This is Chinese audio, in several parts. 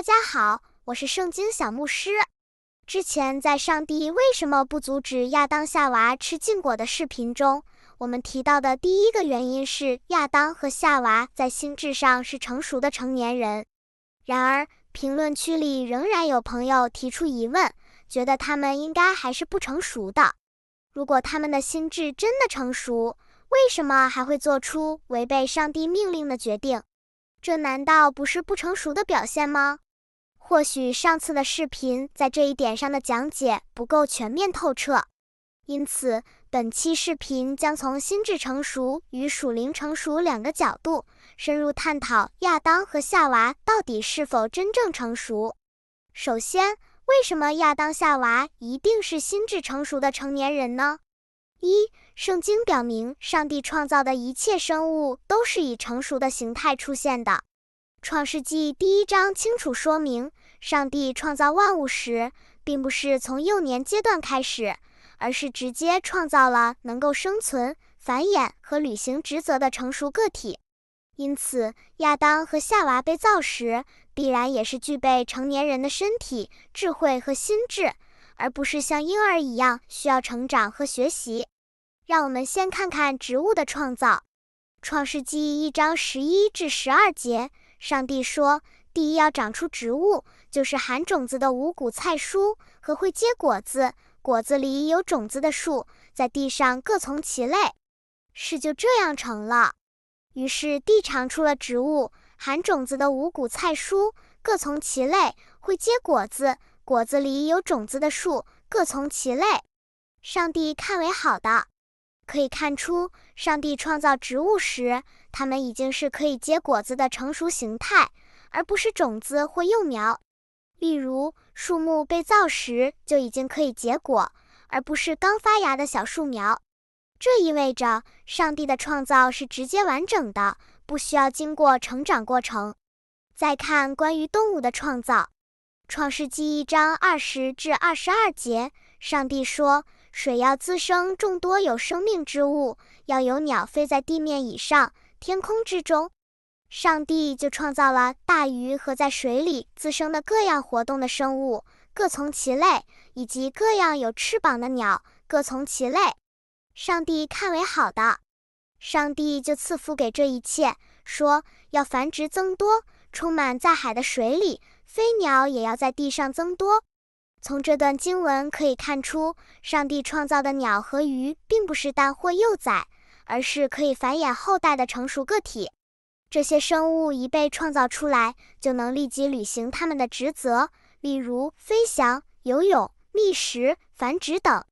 大家好，我是圣经小牧师。之前在上帝为什么不阻止亚当夏娃吃禁果的视频中，我们提到的第一个原因是亚当和夏娃在心智上是成熟的成年人。然而，评论区里仍然有朋友提出疑问，觉得他们应该还是不成熟的。如果他们的心智真的成熟，为什么还会做出违背上帝命令的决定？这难道不是不成熟的表现吗？或许上次的视频在这一点上的讲解不够全面透彻，因此本期视频将从心智成熟与属灵成熟两个角度，深入探讨亚当和夏娃到底是否真正成熟。首先，为什么亚当夏娃一定是心智成熟的成年人呢？圣经表明，上帝创造的一切生物都是以成熟的形态出现的。创世纪第1章清楚说明，上帝创造万物时，并不是从幼年阶段开始，而是直接创造了能够生存、繁衍和履行职责的成熟个体。因此，亚当和夏娃被造时，必然也是具备成年人的身体、智慧和心智，而不是像婴儿一样需要成长和学习。让我们先看看植物的创造。创世纪1章11至12节，上帝说，地要长出植物，就是含种子的五谷菜蔬和会结果子，果子里有种子的树，在地上各从其类。事就这样成了。于是地长出了植物，含种子的五谷菜蔬，各从其类，会结果子，果子里有种子的树，各从其类。上帝看为好的。可以看出，上帝创造植物时，它们已经是可以结果子的成熟形态，而不是种子或幼苗。例如，树木被造时就已经可以结果，而不是刚发芽的小树苗。这意味着，上帝的创造是直接完整的，不需要经过成长过程。再看关于动物的创造。创世纪1章20至22节，上帝说，水要滋生众多有生命之物，要有鸟飞在地面以上，天空之中。上帝就创造了大鱼和在水里滋生的各样活动的生物，各从其类，以及各样有翅膀的鸟，各从其类。上帝看为好的。上帝就赐福给这一切，说要繁殖增多，充满在海的水里，飞鸟也要在地上增多。从这段经文可以看出，上帝创造的鸟和鱼并不是蛋或幼崽，而是可以繁衍后代的成熟个体。这些生物一被创造出来，就能立即履行它们的职责，例如飞翔、游泳、觅食、繁殖等。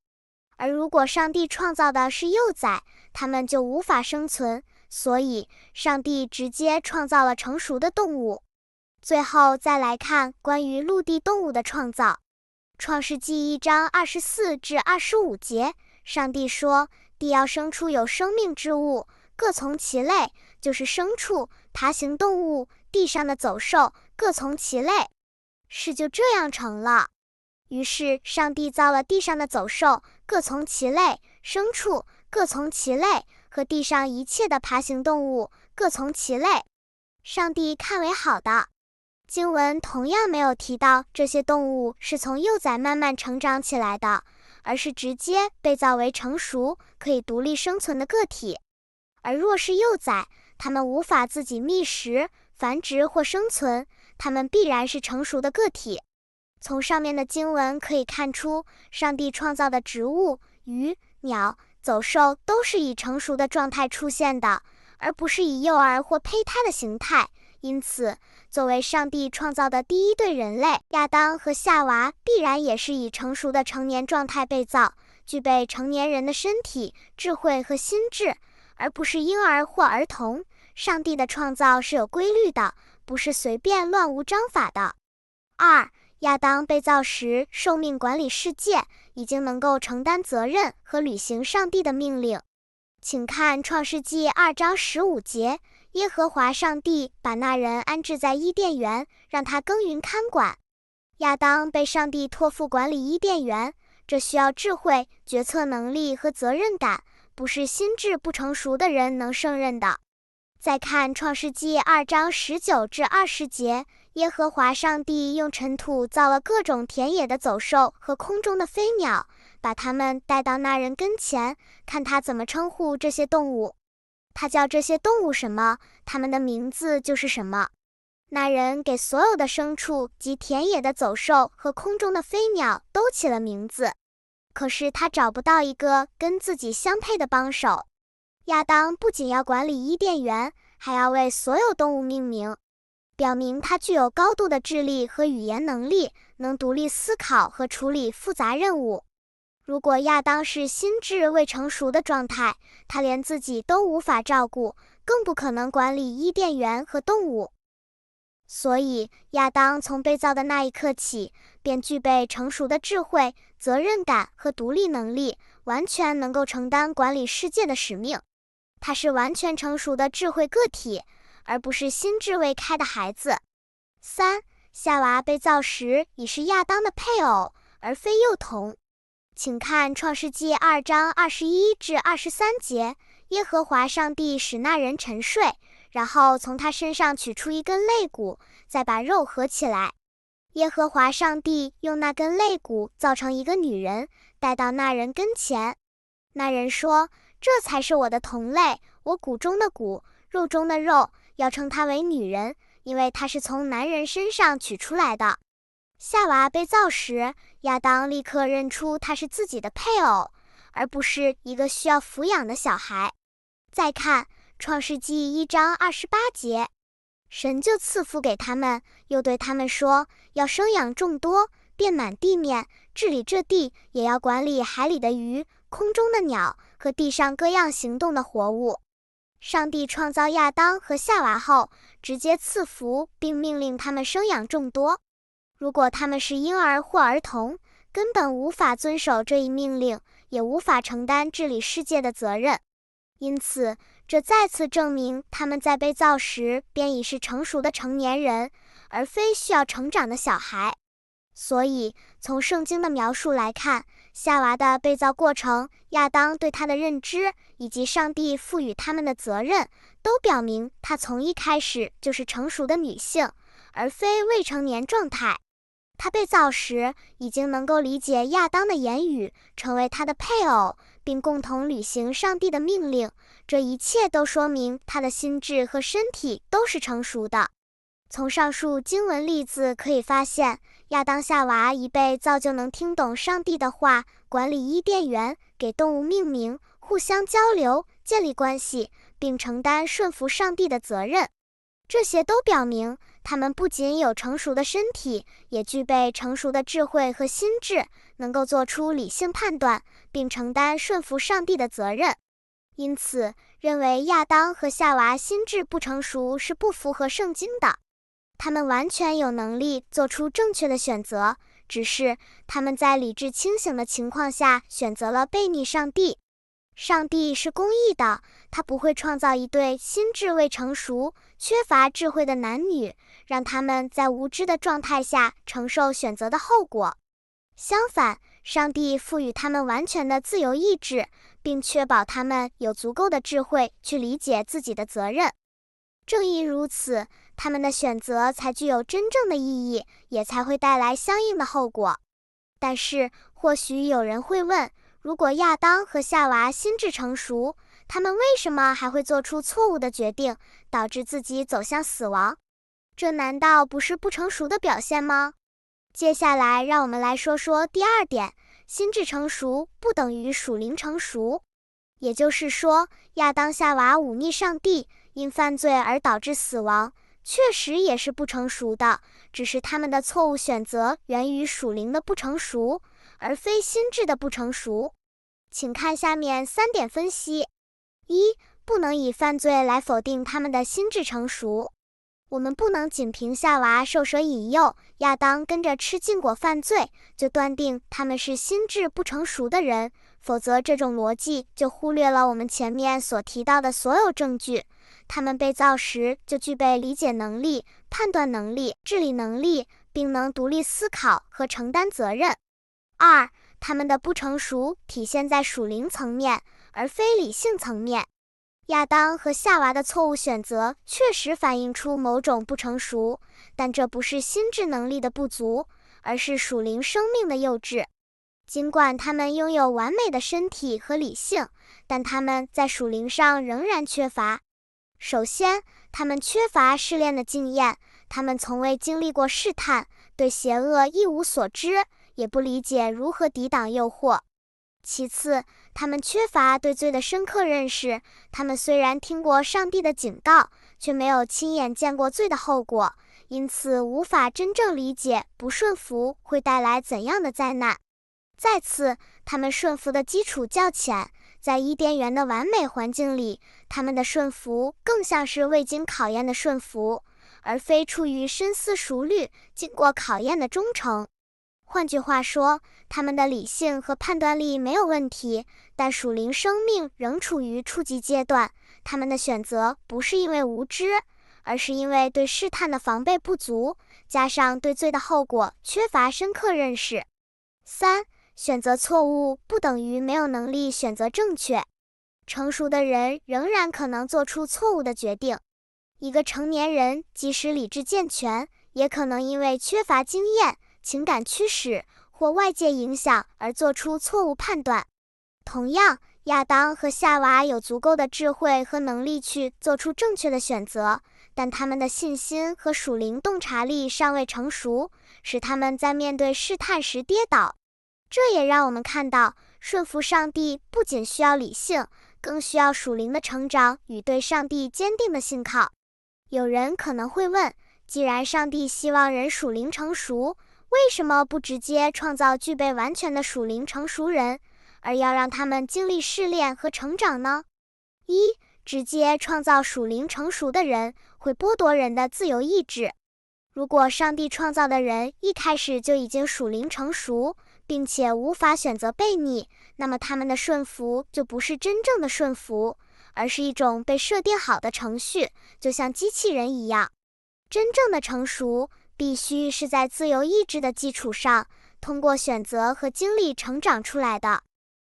而如果上帝创造的是幼崽，它们就无法生存，所以上帝直接创造了成熟的动物。最后再来看关于陆地动物的创造。创世纪1章24至25节，上帝说，地要生出有生命之物，各从其类，就是牲畜、爬行动物、地上的走兽，各从其类。事就这样成了。于是上帝造了地上的走兽，各从其类，牲畜，各从其类，和地上一切的爬行动物，各从其类。上帝看为好的。经文同样没有提到这些动物是从幼崽慢慢成长起来的，而是直接被造为成熟，可以独立生存的个体。而若是幼崽，它们无法自己觅食、繁殖或生存，它们必然是成熟的个体。从上面的经文可以看出，上帝创造的植物、鱼、鸟、走兽都是以成熟的状态出现的，而不是以幼儿或胚胎的形态。因此，作为上帝创造的第一对人类，亚当和夏娃必然也是以成熟的成年状态被造，具备成年人的身体、智慧和心智，而不是婴儿或儿童。上帝的创造是有规律的，不是随便乱无章法的。亚当被造时受命管理世界，已经能够承担责任和履行上帝的命令。请看创世纪2章15节，耶和华上帝把那人安置在伊甸园，让他耕耘看管。亚当被上帝托付管理伊甸园，这需要智慧、决策能力和责任感，不是心智不成熟的人能胜任的。再看创世纪2章19至20节，耶和华上帝用尘土造了各种田野的走兽和空中的飞鸟，把它们带到那人跟前，看他怎么称呼这些动物。他叫这些动物什么，它们的名字就是什么。那人给所有的牲畜及田野的走兽和空中的飞鸟都起了名字。可是他找不到一个跟自己相配的帮手。亚当不仅要管理伊甸园，还要为所有动物命名，表明他具有高度的智力和语言能力，能独立思考和处理复杂任务。如果亚当是心智未成熟的状态，他连自己都无法照顾，更不可能管理伊甸园和动物。所以亚当从被造的那一刻起，便具备成熟的智慧、责任感和独立能力，完全能够承担管理世界的使命。他是完全成熟的智慧个体，而不是心智未开的孩子。3. 夏娃被造时已是亚当的配偶，而非幼童。请看创世纪2章21至23节，耶和华上帝使那人沉睡，然后从他身上取出一根肋骨，再把肉合起来。耶和华上帝用那根肋骨造成一个女人，带到那人跟前。那人说：这才是我的同类，我骨中的骨，肉中的肉，要称她为女人，因为她是从男人身上取出来的。夏娃被造时，亚当立刻认出她是自己的配偶，而不是一个需要抚养的小孩。再看创世纪1章28节，神就赐福给他们，又对他们说，要生养众多，遍满地面，治理这地，也要管理海里的鱼，空中的鸟和地上各样行动的活物。上帝创造亚当和夏娃后，直接赐福并命令他们生养众多。如果他们是婴儿或儿童，根本无法遵守这一命令，也无法承担治理世界的责任。因此，这再次证明他们在被造时便已是成熟的成年人，而非需要成长的小孩。所以，从圣经的描述来看，夏娃的被造过程、亚当对她的认知，以及上帝赋予他们的责任，都表明她从一开始就是成熟的女性，而非未成年状态。她被造时已经能够理解亚当的言语，成为他的配偶，并共同履行上帝的命令。这一切都说明她的心智和身体都是成熟的。从上述经文例子可以发现，亚当夏娃一被造就能听懂上帝的话，管理伊甸园，给动物命名，互相交流，建立关系，并承担顺服上帝的责任。这些都表明他们不仅有成熟的身体，也具备成熟的智慧和心智，能够做出理性判断，并承担顺服上帝的责任。因此，认为亚当和夏娃心智不成熟是不符合圣经的。他们完全有能力做出正确的选择，只是他们在理智清醒的情况下选择了背逆上帝。上帝是公义的，他不会创造一对心智未成熟、缺乏智慧的男女，让他们在无知的状态下承受选择的后果。相反，上帝赋予他们完全的自由意志，并确保他们有足够的智慧去理解自己的责任。正因如此，他们的选择才具有真正的意义，也才会带来相应的后果。但是，或许有人会问，如果亚当和夏娃心智成熟，他们为什么还会做出错误的决定，导致自己走向死亡？这难道不是不成熟的表现吗？接下来，让我们来说说第二点，心智成熟不等于属灵成熟。也就是说，亚当夏娃忤逆上帝，因犯罪而导致死亡，确实也是不成熟的，只是他们的错误选择源于属灵的不成熟，而非心智的不成熟。请看下面3点分析。1. 不能以犯罪来否定他们的心智成熟。我们不能仅凭夏娃受蛇引诱，亚当跟着吃禁果犯罪，就断定他们是心智不成熟的人，否则这种逻辑就忽略了我们前面所提到的所有证据。他们被造时就具备理解能力、判断能力、治理能力，并能独立思考和承担责任。2. 他们的不成熟体现在属灵层面，而非理性层面。亚当和夏娃的错误选择确实反映出某种不成熟，但这不是心智能力的不足，而是属灵生命的幼稚。尽管他们拥有完美的身体和理性，但他们在属灵上仍然缺乏。首先，他们缺乏试炼的经验，他们从未经历过试探，对邪恶一无所知，也不理解如何抵挡诱惑。其次，他们缺乏对罪的深刻认识，他们虽然听过上帝的警告，却没有亲眼见过罪的后果，因此无法真正理解不顺服会带来怎样的灾难。再次，他们顺服的基础较浅，在伊甸园的完美环境里，他们的顺服更像是未经考验的顺服，而非出于深思熟虑、经过考验的忠诚。换句话说，他们的理性和判断力没有问题，但属灵生命仍处于初级阶段。他们的选择不是因为无知，而是因为对试探的防备不足，加上对罪的后果缺乏深刻认识。3. 选择错误不等于没有能力选择正确。成熟的人仍然可能做出错误的决定。一个成年人即使理智健全，也可能因为缺乏经验、情感驱使或外界影响而做出错误判断。同样，亚当和夏娃有足够的智慧和能力去做出正确的选择，但他们的信心和属灵洞察力尚未成熟，使他们在面对试探时跌倒。这也让我们看到，顺服上帝不仅需要理性，更需要属灵的成长与对上帝坚定的信靠。有人可能会问，既然上帝希望人属灵成熟，为什么不直接创造具备完全的属灵成熟人，而要让他们经历试炼和成长呢？直接创造属灵成熟的人，会剥夺人的自由意志。如果上帝创造的人一开始就已经属灵成熟，并且无法选择悖逆，那么他们的顺服就不是真正的顺服，而是一种被设定好的程序，就像机器人一样。真正的成熟必须是在自由意志的基础上，通过选择和经历成长出来的。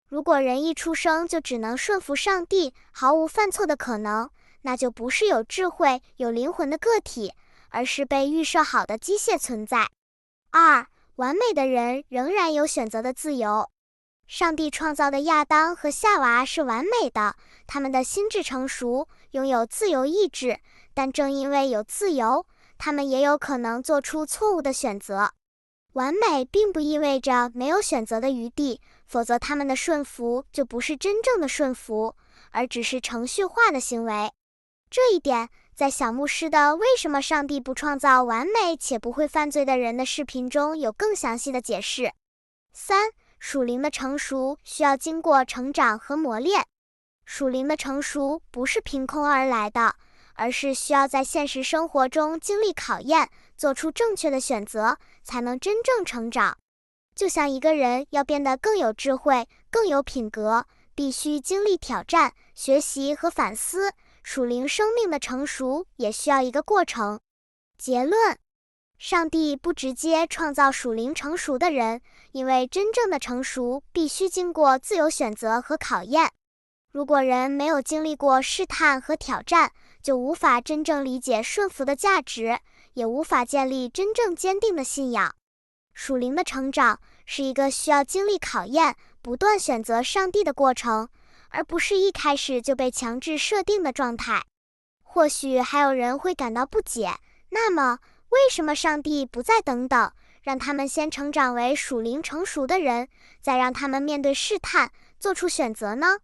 如果人一出生就只能顺服上帝，毫无犯错的可能，那就不是有智慧、有灵魂的个体，而是被预设好的机械存在。2. 完美的人仍然有选择的自由。上帝创造的亚当和夏娃是完美的，他们的心智成熟，拥有自由意志，但正因为有自由，他们也有可能做出错误的选择。完美并不意味着没有选择的余地，否则他们的顺服就不是真正的顺服，而只是程序化的行为。这一点在小牧师的《为什么上帝不创造完美且不会犯罪的人》的视频中有更详细的解释。3. 属灵的成熟需要经过成长和磨练。属灵的成熟不是凭空而来的，而是需要在现实生活中经历考验，做出正确的选择，才能真正成长。就像一个人要变得更有智慧、更有品格，必须经历挑战、学习和反思。属灵生命的成熟也需要一个过程。结论：上帝不直接创造属灵成熟的人，因为真正的成熟必须经过自由选择和考验。如果人没有经历过试探和挑战，就无法真正理解顺服的价值，也无法建立真正坚定的信仰。属灵的成长是一个需要经历考验、不断选择上帝的过程，而不是一开始就被强制设定的状态。或许还有人会感到不解，那么为什么上帝不再等等，让他们先成长为属灵成熟的人，再让他们面对试探，做出选择呢？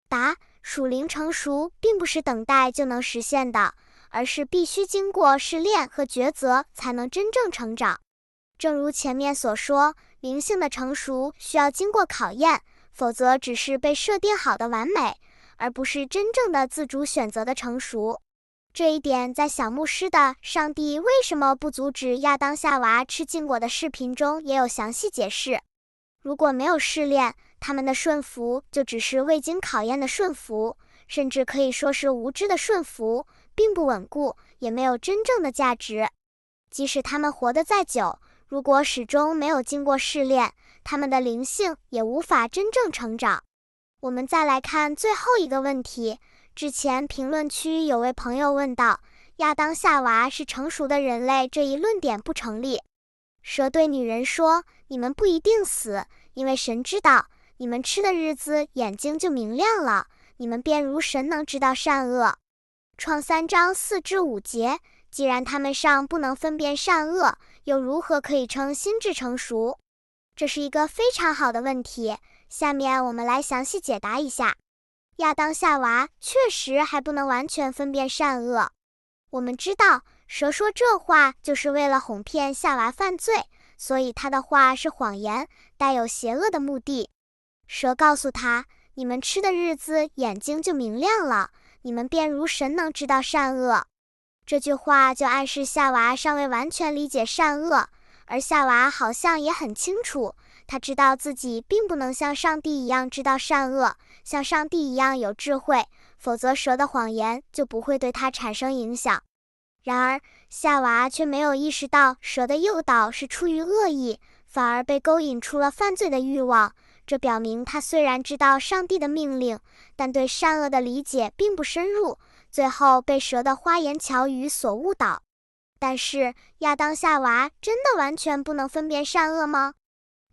答：属灵成熟并不是等待就能实现的，而是必须经过试炼和抉择才能真正成长。正如前面所说，灵性的成熟需要经过考验，否则只是被设定好的完美，而不是真正的自主选择的成熟。这一点在小牧师的《上帝为什么不阻止亚当夏娃吃禁果》的视频中也有详细解释。如果没有试炼，他们的顺服就只是未经考验的顺服，甚至可以说是无知的顺服，并不稳固，也没有真正的价值。即使他们活得再久，如果始终没有经过试炼，他们的灵性也无法真正成长。我们再来看最后一个问题，之前评论区有位朋友问道，亚当夏娃是成熟的人类这一论点不成立。蛇对女人说，你们不一定死，因为神知道，你们吃的日子眼睛就明亮了，你们便如神能知道善恶。创3章4至5节，既然他们尚不能分辨善恶，又如何可以称心智成熟？这是一个非常好的问题，下面我们来详细解答一下。亚当夏娃确实还不能完全分辨善恶。我们知道，蛇说这话就是为了哄骗夏娃犯罪，所以他的话是谎言，带有邪恶的目的。蛇告诉他，你们吃的日子眼睛就明亮了，你们便如神能知道善恶。这句话就暗示夏娃尚未完全理解善恶，而夏娃好像也很清楚，他知道自己并不能像上帝一样知道善恶，像上帝一样有智慧，否则蛇的谎言就不会对他产生影响。然而，夏娃却没有意识到蛇的诱导是出于恶意，反而被勾引出了犯罪的欲望。这表明他虽然知道上帝的命令，但对善恶的理解并不深入，最后被蛇的花言巧语所误导。但是，亚当夏娃真的完全不能分辨善恶吗？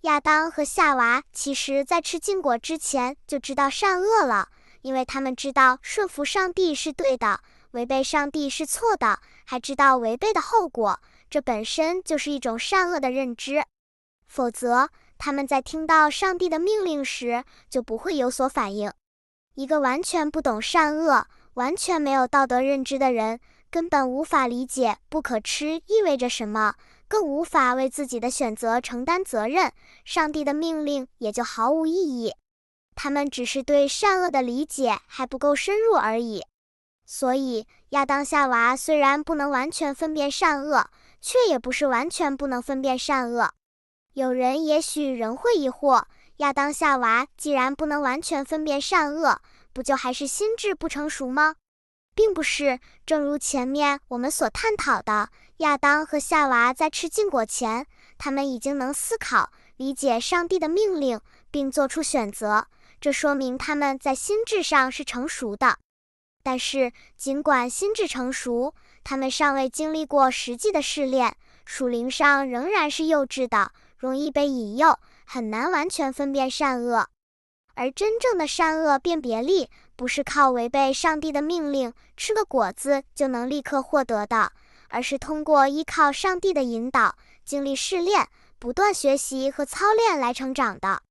亚当和夏娃其实在吃禁果之前就知道善恶了，因为他们知道顺服上帝是对的，违背上帝是错的，还知道违背的后果，这本身就是一种善恶的认知。否则，他们在听到上帝的命令时就不会有所反应。一个完全不懂善恶、完全没有道德认知的人，根本无法理解不可吃意味着什么，更无法为自己的选择承担责任，上帝的命令也就毫无意义。他们只是对善恶的理解还不够深入而已。所以，亚当夏娃虽然不能完全分辨善恶，却也不是完全不能分辨善恶。有人也许仍会疑惑，亚当夏娃既然不能完全分辨善恶，不就还是心智不成熟吗？并不是，正如前面我们所探讨的，亚当和夏娃在吃禁果前，他们已经能思考、理解上帝的命令，并做出选择，这说明他们在心智上是成熟的。但是，尽管心智成熟，他们尚未经历过实际的试炼，属灵上仍然是幼稚的，容易被引诱，很难完全分辨善恶。而真正的善恶辨别力，不是靠违背上帝的命令，吃了果子就能立刻获得的，而是通过依靠上帝的引导，经历试炼，不断学习和操练来成长的。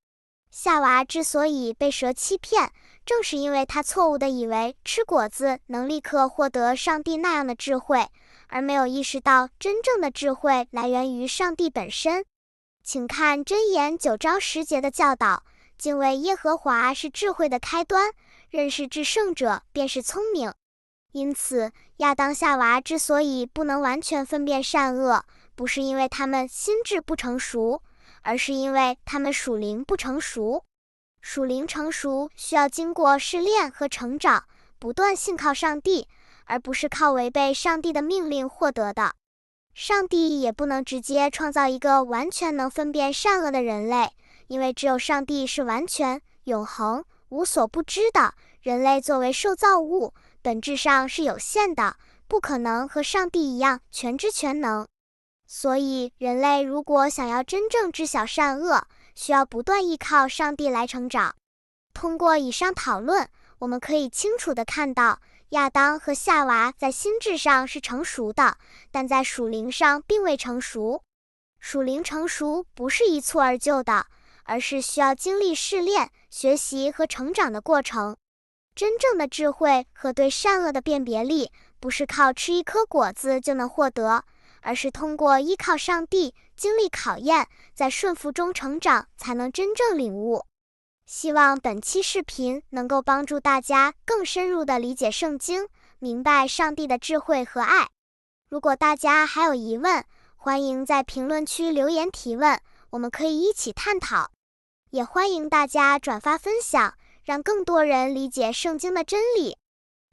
夏娃之所以被蛇欺骗，正是因为他错误地以为吃果子能立刻获得上帝那样的智慧，而没有意识到真正的智慧来源于上帝本身。请看箴言9章10节的教导，敬畏耶和华是智慧的开端，认识至圣者便是聪明。因此，亚当夏娃之所以不能完全分辨善恶，不是因为他们心智不成熟，而是因为他们属灵不成熟。属灵成熟需要经过试炼和成长，不断信靠上帝，而不是靠违背上帝的命令获得的。上帝也不能直接创造一个完全能分辨善恶的人类，因为只有上帝是完全、永恒、无所不知的，人类作为受造物，本质上是有限的，不可能和上帝一样全知全能。所以，人类如果想要真正知晓善恶，需要不断依靠上帝来成长。通过以上讨论，我们可以清楚地看到，亚当和夏娃在心智上是成熟的，但在属灵上并未成熟。属灵成熟不是一蹴而就的，而是需要经历试炼、学习和成长的过程。真正的智慧和对善恶的辨别力，不是靠吃一颗果子就能获得，而是通过依靠上帝，经历考验，在顺服中成长，才能真正领悟。希望本期视频能够帮助大家更深入地理解圣经，明白上帝的智慧和爱。如果大家还有疑问，欢迎在评论区留言提问，我们可以一起探讨。也欢迎大家转发分享，让更多人理解圣经的真理。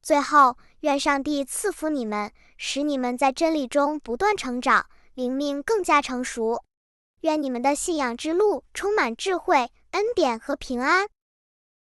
最后，愿上帝赐福你们，使你们在真理中不断成长，灵命更加成熟。愿你们的信仰之路充满智慧、恩典和平安。